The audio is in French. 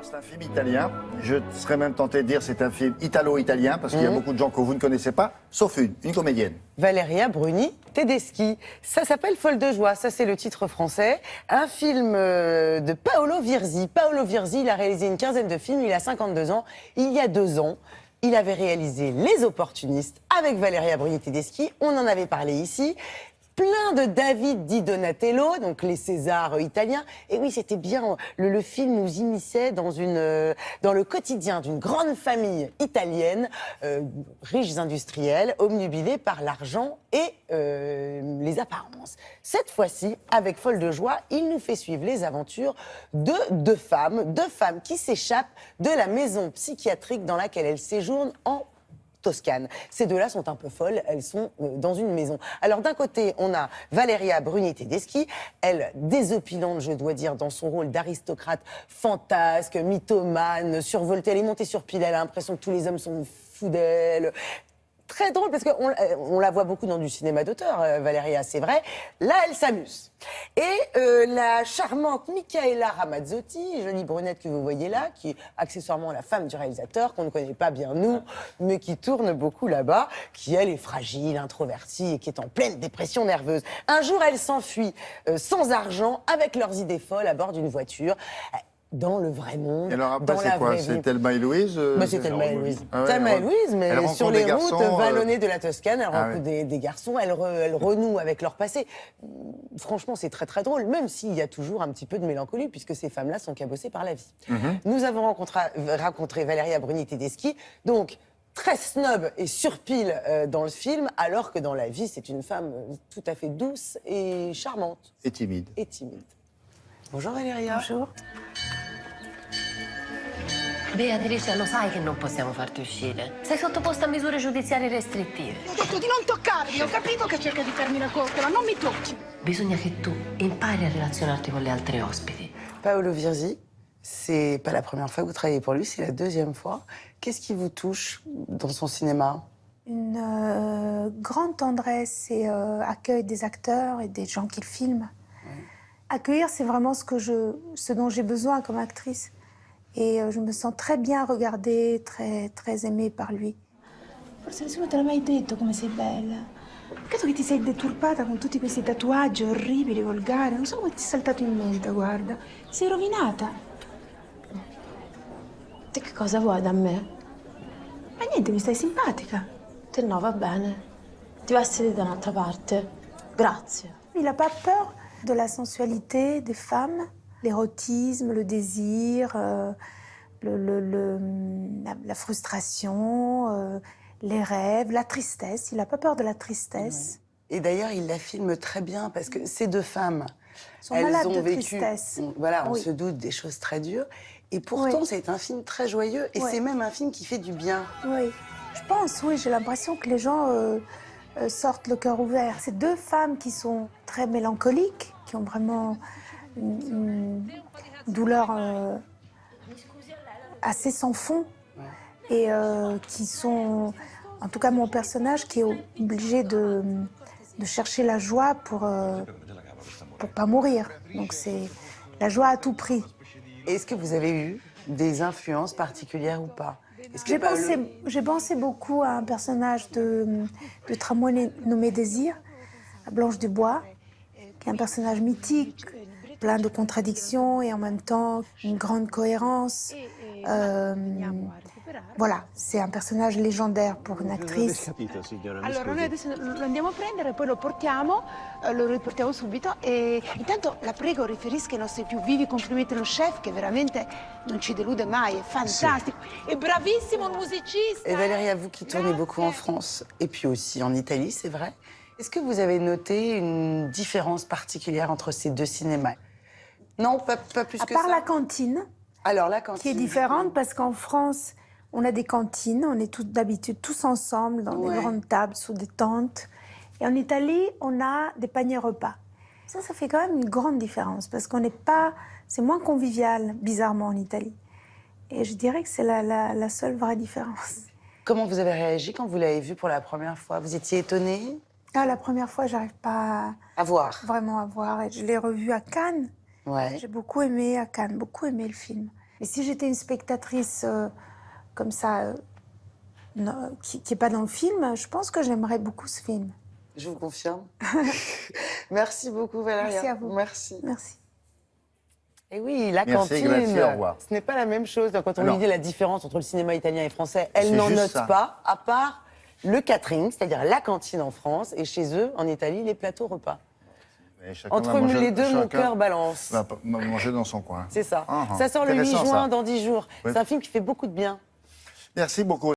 Alors c'est un film italien, je serais même tenté de dire c'est un film italo-italien, parce qu'il y a beaucoup de gens que vous ne connaissez pas, sauf une comédienne. Valeria Bruni Tedeschi. Ça s'appelle Folle de joie, ça c'est le titre français. Un film de Paolo Virzi. Paolo Virzi, il a réalisé une quinzaine de films, il a 52 ans. Il y a 2 ans, il avait réalisé Les Opportunistes avec Valeria Bruni Tedeschi. On en avait parlé ici. Plein de David Di Donatello, donc les Césars italiens. Et oui, c'était bien. Le film nous immisçait dans le quotidien d'une grande famille italienne, riches industriels, obnubilés par l'argent et les apparences. Cette fois-ci, avec Folle de joie, il nous fait suivre les aventures de deux femmes qui s'échappent de la maison psychiatrique dans laquelle elles séjournent en Toscane. Ces deux-là sont un peu folles, elles sont dans une maison. Alors d'un côté, on a Valeria Bruni Tedeschi, elle désopilante, je dois dire, dans son rôle d'aristocrate fantasque, mythomane, survoltée, elle est montée sur pile, elle a l'impression que tous les hommes sont fous d'elle. Très drôle parce qu'on la voit beaucoup dans du cinéma d'auteur, Valeria, c'est vrai. Là, elle s'amuse. Et la charmante Michaela Ramazzotti, jolie brunette que vous voyez là, qui est accessoirement la femme du réalisateur, qu'on ne connaît pas bien nous, mais qui tourne beaucoup là-bas, qui elle est fragile, introvertie et qui est en pleine dépression nerveuse. Un jour, elle s'enfuit sans argent, avec leurs idées folles à bord d'une voiture. Dans le vrai monde, et alors après, dans la vraie vie. C'est Thelma et Louise C'est Thelma et Louise. Ah ouais, Thelma et Louise, mais sur les routes vallonnées de la Toscane, elle rencontre des garçons, elle renoue avec leur passé. Franchement, c'est très très drôle, même s'il y a toujours un petit peu de mélancolie, puisque ces femmes-là sont cabossées par la vie. Nous avons rencontré Valeria Bruni Tedeschi, donc très snob et surpile dans le film, alors que dans la vie, c'est une femme tout à fait douce et charmante. Et timide. Bonjour Valeria. Bonjour. Beatrice, lo sai che non possiamo farti uscire. Sei sottoposta a misure giudiziarie restrittive. Ho detto di non toccarmi, ho capito che cerca di farmi la coccola, non mi tocchi. Bisogna che tu impari a relazionarti con le altre ospiti. Paolo Virzi, c'est pas la première fois que vous travaillez pour lui, c'est la 2e fois. Qu'est-ce qui vous touche dans son cinéma? Une grande tendresse et accueil des acteurs et des gens qu'il filme. Accueillir, c'est vraiment ce dont j'ai besoin comme actrice. Et je me sens très bien regardée, très, très aimée par lui. Forse nessuno te l'ha mai detto come sei bella. Peccato che ti sei deturpata con tutti questi tatuaggi orribili, volgari. Non so come ti è saltato in mente, guarda. Ti sei rovinata. Te che cosa vuoi da me? Ma niente, mi stai simpatica. Te no, va bene. Ti vai a sedere da un'altra parte. Grazie. Il n'a pas peur de la sensualité des femmes, l'érotisme, le désir, la frustration, les rêves, la tristesse. Il n'a pas peur de la tristesse. Et d'ailleurs, il la filme très bien parce que ces deux femmes, elles ont vécu, tristesse. On se doute des choses très dures. Et pourtant, c'est un film très joyeux. Et c'est même un film qui fait du bien. Oui, je pense, oui. J'ai l'impression que les gens sortent le cœur ouvert. C'est deux femmes qui sont très mélancoliques, qui ont vraiment une douleur assez sans fond. Et qui sont, en tout cas mon personnage, qui est obligé de chercher la joie pour pas mourir. Donc c'est la joie à tout prix. Est-ce que vous avez eu des influences particulières ou pas? J'ai pensé beaucoup à un personnage de Tramway nommé Désir, à Blanche Dubois, qui est un personnage mythique, plein de contradictions et en même temps une grande cohérence. Voilà, c'est un personnage légendaire pour une actrice. Allora, noi adesso lo andiamo a prendere, poi lo portiamo, lo riportiamo subito e intanto la prego riferisca i nostri più vivi complimenti allo chef che veramente non ci delude mai, è fantastico, è bravissimo musicista. Et Valeria, vous qui tournez beaucoup en France et puis aussi en Italie, c'est vrai, est-ce que vous avez noté une différence particulière entre ces deux cinémas? Non, pas plus que ça. À part la cantine. Alors la cantine. Qui est différente parce qu'en France, on a des cantines, on est d'habitude tous ensemble dans des grandes tables, sous des tentes. Et en Italie, on a des paniers repas. Ça fait quand même une grande différence parce qu'on n'est pas... C'est moins convivial, bizarrement, en Italie. Et je dirais que c'est la seule vraie différence. Comment vous avez réagi quand vous l'avez vu pour la première fois? Vous étiez étonnée? La première fois, j'arrive pas à voir. Vraiment à voir. Et je l'ai revu à Cannes. Ouais. J'ai beaucoup aimé à Cannes, beaucoup aimé le film. Mais si j'étais une spectatrice comme ça, qui n'est pas dans le film, je pense que j'aimerais beaucoup ce film. Je vous confirme. Merci beaucoup, Valéria. Merci à vous. Merci. Merci. Et oui, la Merci, cantine, grazie, au revoir. ce n'est pas la même chose. Quand on Non. lui dit la différence entre le cinéma italien et français, elle C'est n'en juste note ça. pas, à part le catering, c'est-à-dire la cantine en France, et chez eux, en Italie, les plateaux repas. Et chacun Entre va manger- les deux, mon chacun cœur balance. va manger dans son coin. C'est ça. Ah, Ça sort le 8 intéressant, juin, ça. dans 10 jours. Oui. C'est un film qui fait beaucoup de bien. Merci beaucoup.